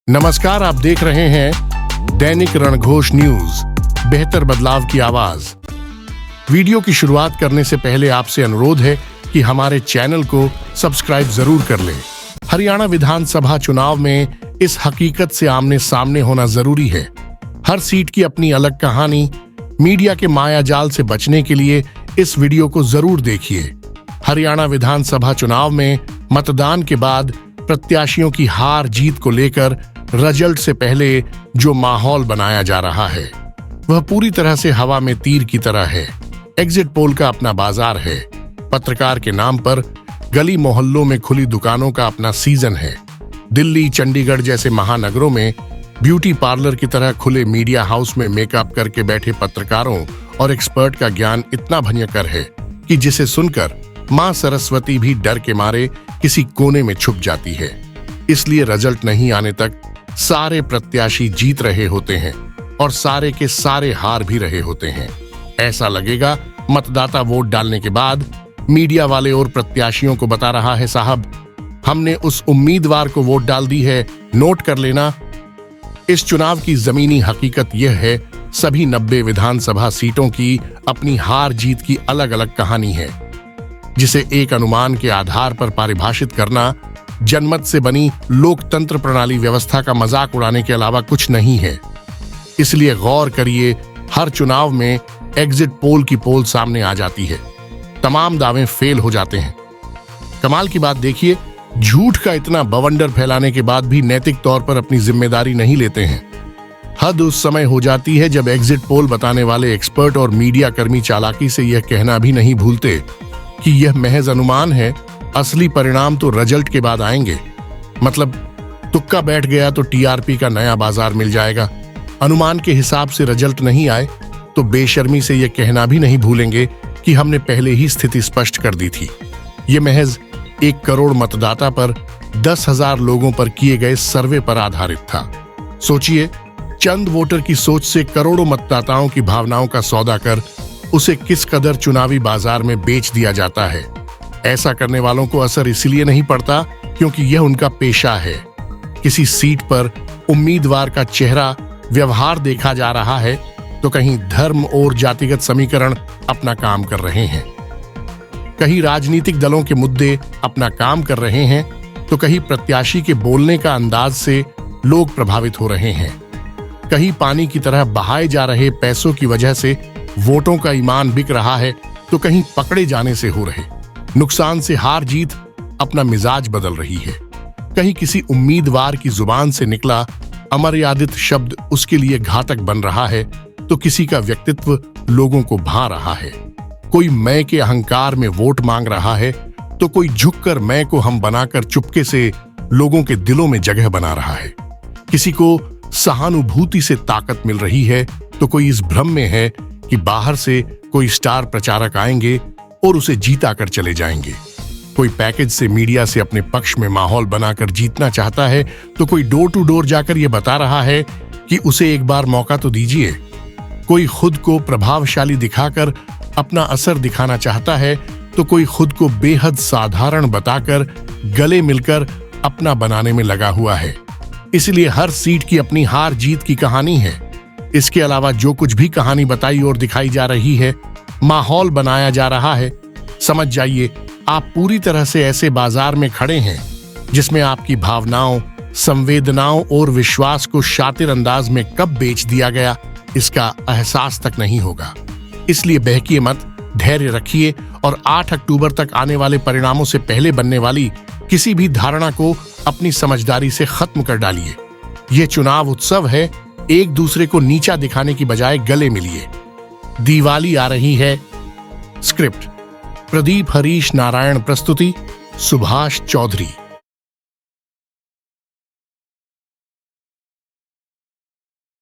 नमस्कार, आप देख रहे हैं दैनिक रणघोष न्यूज, बेहतर बदलाव की आवाज। वीडियो की शुरुआत करने से पहले आपसे अनुरोध है कि हमारे चैनल को सब्सक्राइब जरूर कर लें। हरियाणा विधानसभा चुनाव में इस हकीकत से आमने सामने होना जरूरी है। हर सीट की अपनी अलग कहानी। मीडिया के मायाजाल से बचने के लिए इस वीडियो को जरूर देखिए। हरियाणा विधानसभा चुनाव में मतदान के बाद प्रत्याशियों की हार जीत को लेकर रिजल्ट से पहले जो माहौल बनाया जा रहा है वह पूरी तरह से हवा में तीर की तरह है। एग्जिट पोल का अपना बाजार है। पत्रकार के नाम पर गली मोहल्लों में खुली दुकानों का अपना सीजन है। दिल्ली, चंडीगढ़ जैसे महानगरों में ब्यूटी पार्लर की तरह खुले मीडिया हाउस में मेकअप करके बैठे पत्रकारों और एक्सपर्ट का ज्ञान इतना भयंकर है कि जिसे सुनकर मां सरस्वती भी डर के मारे किसी कोने में छुप जाती है। इसलिए रिजल्ट नहीं आने तक सारे प्रत्याशी जीत रहे होते हैं और सारे के सारे हार भी रहे होते हैं। ऐसा लगेगा मतदाता वोट डालने के बाद मीडिया वाले और प्रत्याशियों को बता रहा है, साहब हमने उस उम्मीदवार को वोट डाल दी है, नोट कर लेना। इस चुनाव की जमीनी हकीकत यह है, सभी 90 विधानसभा सीटों की अपनी हार जीत की अलग अलग कहानी है, जिसे एक अनुमान के आधार पर परिभाषित करना जनमत से बनी लोकतंत्र प्रणाली व्यवस्था का मजाक उड़ाने के अलावा कुछ नहीं है। इसलिए गौर करिए, हर चुनाव में एग्जिट पोल की पोल सामने आ जाती है, तमाम दावे फेल हो जाते हैं। कमाल की बात देखिए, झूठ का इतना बवंडर फैलाने के बाद भी नैतिक तौर पर अपनी जिम्मेदारी नहीं लेते हैं। हद उस समय हो जाती है जब एग्जिट पोल बताने वाले एक्सपर्ट और मीडिया कर्मी चालाकी से यह कहना भी नहीं भूलते कि यह महज अनुमान है, असली परिणाम तो रिजल्ट के बाद आएंगे। मतलब तुक्का बैठ गया तो टीआरपी का नया बाजार मिल जाएगा। अनुमान के हिसाब से रिजल्ट नहीं आए तो बेशर्मी से यह कहना भी नहीं भूलेंगे कि हमने पहले ही स्थिति स्पष्ट कर दी थी। यह महज 1 करोड़ मतदाता पर 10,000 लोगों पर किए गए सर्वे पर आधारित था। सोचिए, चंद वोटर की सोच से करोड़ों मतदाताओं की भावनाओं का सौदा कर उसे किस कदर चुनावी बाजार में बेच दिया जाता है। ऐसा करने वालों को असर इसलिए नहीं पड़ता क्योंकि यह उनका पेशा है। किसी सीट पर उम्मीदवार का चेहरा, व्यवहार देखा जा रहा है तो कहीं धर्म और जातिगत समीकरण अपना काम कर रहे हैं, कहीं राजनीतिक दलों के मुद्दे अपना काम कर रहे हैं तो कहीं प्रत्याशी के बोलने का अंदाज से लोग प्रभावित हो रहे हैं, कहीं पानी की तरह बहाए जा रहे पैसों की वजह से वोटों का ईमान बिक रहा है तो कहीं पकड़े जाने से हो रहे नुकसान से हार जीत अपना मिजाज बदल रही है। कहीं किसी उम्मीदवार की जुबान से निकला अमर्यादित शब्द उसके लिए घातक बन रहा है तो किसी का व्यक्तित्व लोगों को भा रहा है। कोई मैं के अहंकार में वोट मांग रहा है तो कोई झुककर मैं को हम बनाकर चुपके से लोगों के दिलों में जगह बना रहा है। किसी को सहानुभूति से ताकत मिल रही है तो कोई इस भ्रम में है कि बाहर से कोई स्टार प्रचारक आएंगे और उसे जीता कर चले जाएंगे। कोई पैकेज से मीडिया से अपने पक्ष में माहौल बनाकर जीतना चाहता है तो कोई डोर टू डोर जाकर यह बता रहा है कि उसे एक बार मौका तो दीजिए। कोई खुद को प्रभावशाली दिखाकर अपना असर दिखाना चाहता है तो कोई खुद को बेहद साधारण बताकर गले मिलकर अपना बनाने में लगा हुआ है। इसलिए हर सीट की अपनी हार जीत की कहानी है। इसके अलावा जो कुछ भी कहानी बताई और दिखाई जा रही है, माहौल बनाया जा रहा है, समझ जाइए आप पूरी तरह से ऐसे बाजार में खड़े हैं जिसमें आपकी भावनाओं, संवेदनाओं और विश्वास को शातिर अंदाज में कब बेच दिया गया इसका एहसास तक नहीं होगा। इसलिए बहकिए मत, धैर्य रखिए और 8 अक्टूबर तक आने वाले परिणामों से पहले बनने वाली किसी भी धारणा को अपनी समझदारी से खत्म कर डालिए। यह चुनाव उत्सव है, एक दूसरे को नीचा दिखाने की बजाय गले मिलिए। दिवाली आ रही है। स्क्रिप्ट प्रदीप हरीश नारायण, प्रस्तुति सुभाष चौधरी।